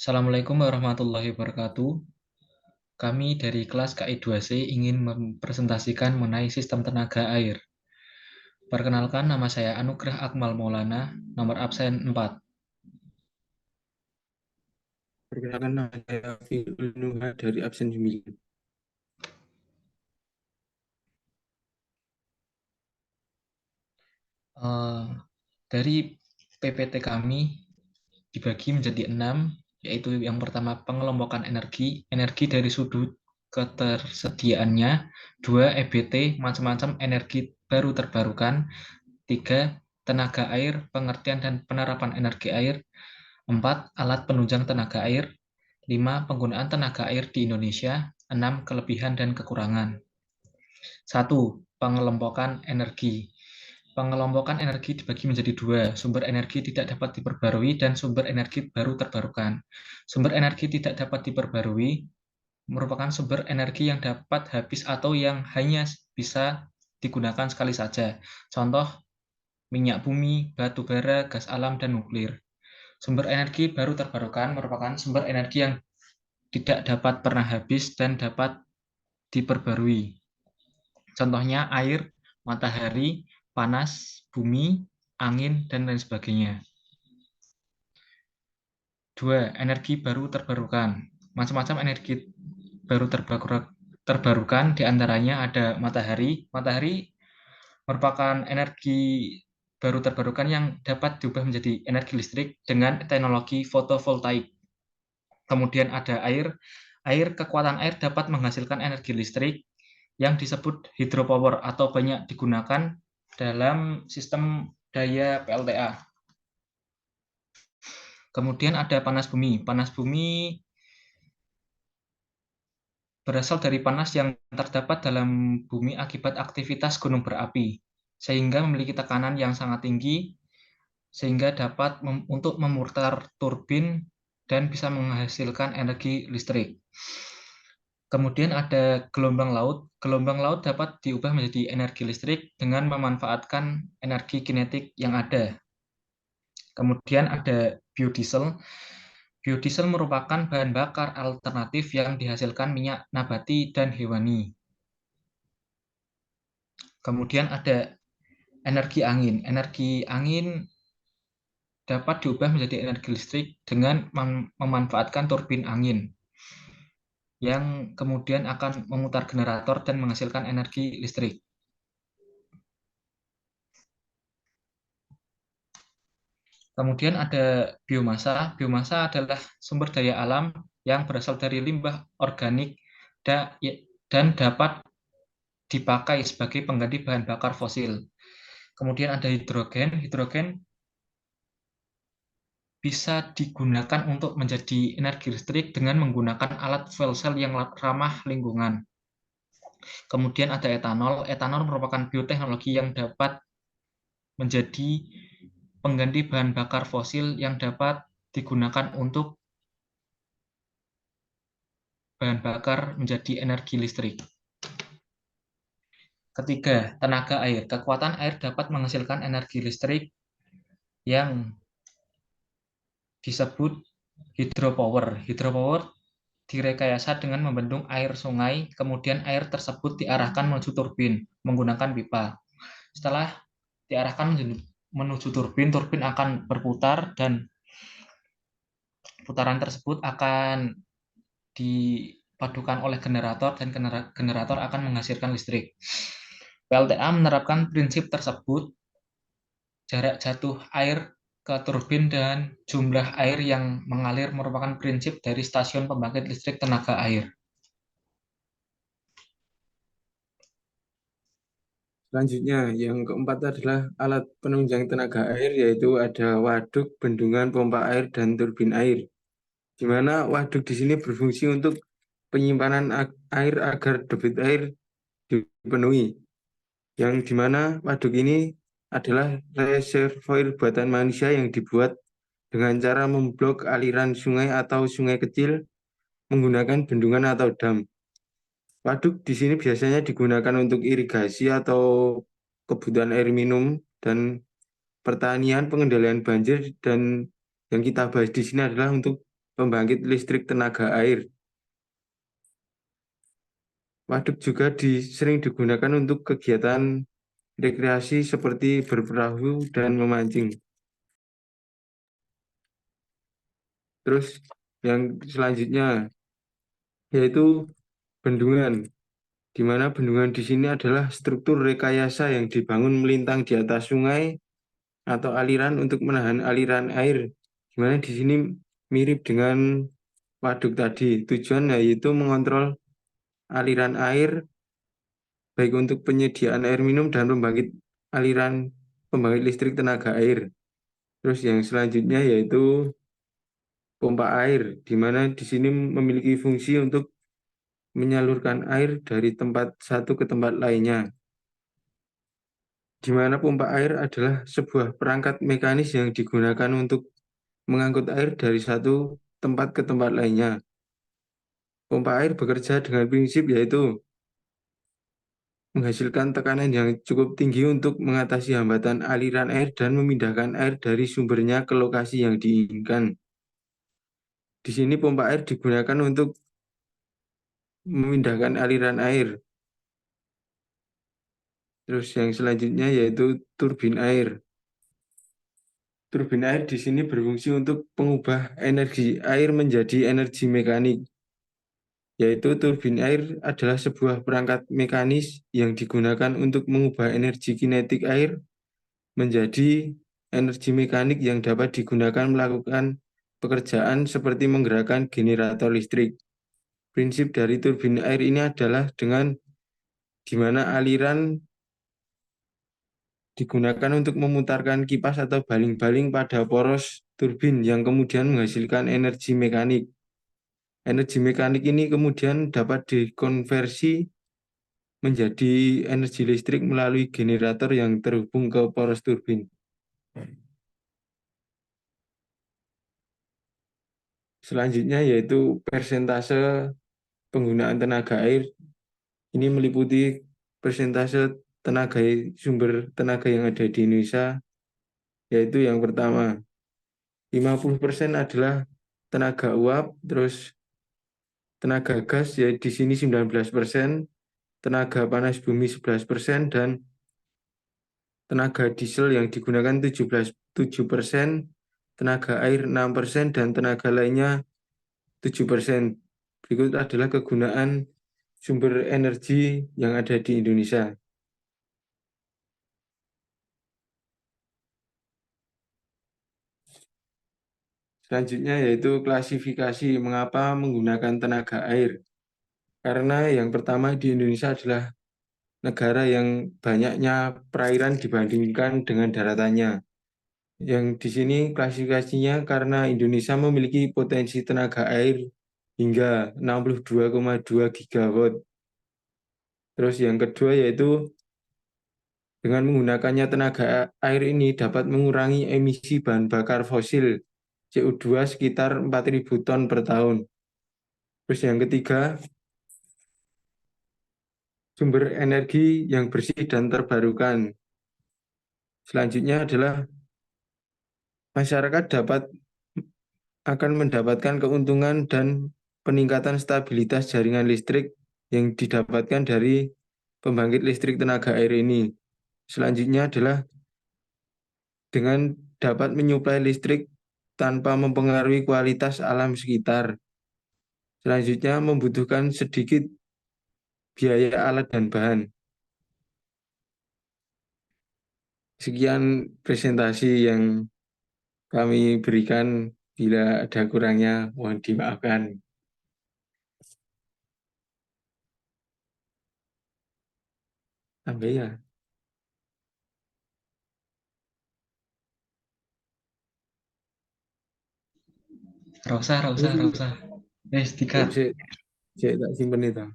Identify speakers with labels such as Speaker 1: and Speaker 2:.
Speaker 1: Assalamualaikum warahmatullahi wabarakatuh. Kami dari kelas KI2C ingin mempresentasikan mengenai sistem tenaga air. Perkenalkan, nama saya Anugrah Akmal Maulana, nomor absen 4.
Speaker 2: Perkenalkan, nama saya Firul Nuha dari absen 9.
Speaker 1: Eh, dari PPT kami dibagi menjadi 6, yaitu yang pertama pengelompokan energi, energi dari sudut ketersediaannya, 2 EBT, macam-macam energi baru terbarukan, 3 tenaga air, pengertian dan penerapan energi air, 4 alat penunjang tenaga air, 5 penggunaan tenaga air di Indonesia, 6 kelebihan dan kekurangan. 1. Pengelompokan energi. Pengelompokan energi dibagi menjadi 2, sumber energi tidak dapat diperbarui dan sumber energi baru terbarukan. Sumber energi tidak dapat diperbarui merupakan sumber energi yang dapat habis atau yang hanya bisa digunakan sekali saja. Contoh, minyak bumi, batu bara, gas alam, dan nuklir. Sumber energi baru terbarukan merupakan sumber energi yang tidak dapat pernah habis dan dapat diperbarui. Contohnya air, matahari, panas, bumi, angin, dan lain sebagainya. 2. Energi baru terbarukan. Macam-macam energi baru terbarukan, diantaranya ada matahari. Matahari merupakan energi baru terbarukan yang dapat diubah menjadi energi listrik dengan teknologi fotovoltaik. Kemudian ada air. Kekuatan air dapat menghasilkan energi listrik yang disebut hydropower atau banyak digunakan dalam sistem daya PLTA. Kemudian ada panas bumi. Panas bumi berasal dari panas yang terdapat dalam bumi akibat aktivitas gunung berapi, sehingga memiliki tekanan yang sangat tinggi, sehingga dapat untuk memutar turbin dan bisa menghasilkan energi listrik. Kemudian ada gelombang laut. Gelombang laut dapat diubah menjadi energi listrik dengan memanfaatkan energi kinetik yang ada. Kemudian ada biodiesel. Biodiesel merupakan bahan bakar alternatif yang dihasilkan minyak nabati dan hewani. Kemudian ada energi angin. Energi angin dapat diubah menjadi energi listrik dengan memanfaatkan turbin angin yang kemudian akan memutar generator dan menghasilkan energi listrik. Kemudian ada biomasa. Biomasa adalah sumber daya alam yang berasal dari limbah organik dan dapat dipakai sebagai pengganti bahan bakar fosil. Kemudian ada hidrogen. Hidrogen bisa digunakan untuk menjadi energi listrik dengan menggunakan alat fuel cell yang ramah lingkungan. Kemudian ada etanol. Etanol merupakan bioteknologi yang dapat menjadi pengganti bahan bakar fosil yang dapat digunakan untuk bahan bakar menjadi energi listrik. Ketiga, tenaga air. Kekuatan air dapat menghasilkan energi listrik yang disebut hydropower. Hydropower direkayasa dengan membendung air sungai, kemudian air tersebut diarahkan menuju turbin menggunakan pipa. Setelah diarahkan menuju turbin, turbin akan berputar dan putaran tersebut akan dipadukan oleh generator dan generator akan menghasilkan listrik. PLTA menerapkan prinsip tersebut. Jarak jatuh air ke turbin dan jumlah air yang mengalir merupakan prinsip dari stasiun pembangkit listrik tenaga air.
Speaker 2: Selanjutnya, yang keempat adalah alat penunjang tenaga air, yaitu ada waduk, bendungan, pompa air, dan turbin air. Di mana waduk di sini berfungsi untuk penyimpanan air agar debit air dipenuhi. Yang di mana waduk ini adalah reservoir buatan manusia yang dibuat dengan cara memblok aliran sungai atau sungai kecil menggunakan bendungan atau dam. Waduk di sini biasanya digunakan untuk irigasi atau kebutuhan air minum dan pertanian, pengendalian banjir, dan yang kita bahas di sini adalah untuk pembangkit listrik tenaga air. Waduk juga sering digunakan untuk kegiatan rekreasi seperti berperahu dan memancing. Terus yang selanjutnya yaitu bendungan, di mana bendungan di sini adalah struktur rekayasa yang dibangun melintang di atas sungai atau aliran untuk menahan aliran air, di mana di sini mirip dengan waduk tadi. Tujuan yaitu mengontrol aliran air baik untuk penyediaan air minum dan pembangkit listrik tenaga air. Terus yang selanjutnya yaitu pompa air, di mana di sini memiliki fungsi untuk menyalurkan air dari tempat satu ke tempat lainnya. Di mana pompa air adalah sebuah perangkat mekanis yang digunakan untuk mengangkut air dari satu tempat ke tempat lainnya. Pompa air bekerja dengan prinsip yaitu menghasilkan tekanan yang cukup tinggi untuk mengatasi hambatan aliran air dan memindahkan air dari sumbernya ke lokasi yang diinginkan. Di sini pompa air digunakan untuk memindahkan aliran air. Terus yang selanjutnya yaitu turbin air. Turbin air di sini berfungsi untuk mengubah energi air menjadi energi mekanik, yaitu turbin air adalah sebuah perangkat mekanis yang digunakan untuk mengubah energi kinetik air menjadi energi mekanik yang dapat digunakan melakukan pekerjaan seperti menggerakkan generator listrik. Prinsip dari turbin air ini adalah di mana aliran digunakan untuk memutarkan kipas atau baling-baling pada poros turbin yang kemudian menghasilkan energi mekanik. Energi mekanik ini kemudian dapat dikonversi menjadi energi listrik melalui generator yang terhubung ke poros turbin. Selanjutnya yaitu persentase penggunaan tenaga air. Ini meliputi persentase sumber tenaga yang ada di Indonesia, yaitu yang pertama 50% adalah tenaga uap, terus tenaga gas ya di sini 19%, tenaga panas bumi 11%, dan tenaga diesel yang digunakan 7%, tenaga air 6%, dan tenaga lainnya 7%. Berikut adalah kegunaan sumber energi yang ada di Indonesia. Selanjutnya yaitu klasifikasi mengapa menggunakan tenaga air. Karena yang pertama di Indonesia adalah negara yang banyaknya perairan dibandingkan dengan daratannya. Yang di sini klasifikasinya karena Indonesia memiliki potensi tenaga air hingga 62,2 gigawatt. Terus yang kedua yaitu dengan menggunakannya tenaga air ini dapat mengurangi emisi bahan bakar fosil CO2 sekitar 4.000 ton per tahun. Terus yang ketiga, sumber energi yang bersih dan terbarukan. Selanjutnya adalah masyarakat akan mendapatkan keuntungan dan peningkatan stabilitas jaringan listrik yang didapatkan dari pembangkit listrik tenaga air ini. Selanjutnya adalah dengan dapat menyuplai listrik tanpa mempengaruhi kualitas alam sekitar. Selanjutnya membutuhkan sedikit biaya alat dan bahan. Sekian presentasi yang kami berikan. Bila ada kurangnya, mohon dimaafkan. Sampai ya.
Speaker 1: Rosa, Rosa,
Speaker 2: Ini
Speaker 1: Rosa. Tiga.
Speaker 2: saya tak simpen itu.